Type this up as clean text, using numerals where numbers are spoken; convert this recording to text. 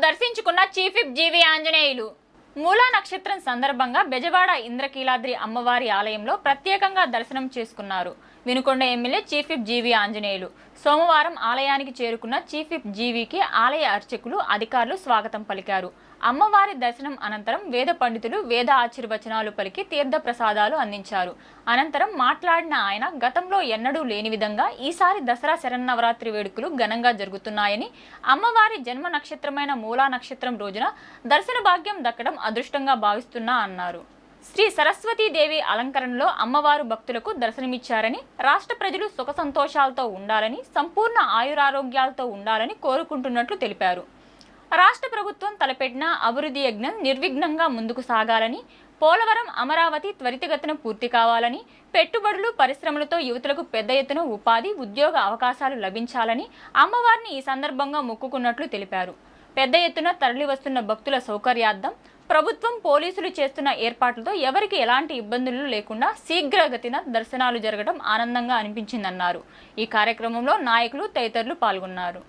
దర్శించుకున్న chief whip జీవి ఆంజనేయులు. మూలా నక్షత్రం సందర్భంగా బెజవాడ ఇంద్రకీలాద్రి అమ్మవారి ఆలయంలో ప్రత్యేకంగా దర్శనం చేసుకున్నారు వినుకొండ ఎమ్మెల్యే చీఫ్ విప్ జీవి ఆంజనేయులు. సోమవారం ఆలయానికి చేరుకున్న చీఫ్ విప్ జీవికి ఆలయ అర్చకులు, అధికారులు స్వాగతం పలికారు. అమ్మవారి దర్శనం అనంతరం వేద పండితులు వేద ఆశీర్వచనాలు పలికి తీర్థ ప్రసాదాలు అందించారు. అనంతరం మాట్లాడిన ఆయన, గతంలో ఎన్నడూ లేని విధంగా ఈసారి దసరా శరన్నవరాత్రి వేడుకలు ఘనంగా జరుగుతున్నాయని, అమ్మవారి జన్మ నక్షత్రమైన మూలా నక్షత్రం రోజున దర్శన భాగ్యం దక్కడం అదృష్టంగా భావిస్తున్నా అన్నారు. శ్రీ సరస్వతీదేవి అలంకరణలో అమ్మవారు భక్తులకు దర్శనమిచ్చారని, రాష్ట్ర ప్రజలు సుఖ సంతోషాలతో ఉండాలని, సంపూర్ణ ఆయురారోగ్యాలతో ఉండాలని కోరుకుంటున్నట్లు తెలిపారు. రాష్ట్ర ప్రభుత్వం తలపెట్టిన అభివృద్ధి యజ్ఞం నిర్విఘ్నంగా ముందుకు సాగాలని, పోలవరం, అమరావతి త్వరితగతిన పూర్తి కావాలని, పెట్టుబడులు, పరిశ్రమలతో యువతులకు పెద్ద ఎత్తున ఉపాధి, ఉద్యోగ అవకాశాలు లభించాలని అమ్మవారిని ఈ సందర్భంగా మొక్కుకున్నట్లు తెలిపారు. పెద్ద ఎత్తున తరలివస్తున్న భక్తుల సౌకర్యార్థం ప్రభుత్వం, పోలీసులు చేస్తున్న ఏర్పాట్లతో ఎవరికి ఎలాంటి ఇబ్బందులు లేకుండా శీఘ్రగతిన దర్శనాలు జరగడం ఆనందంగా అనిపించిందన్నారు. ఈ కార్యక్రమంలో నాయకులు తదితరులు పాల్గొన్నారు.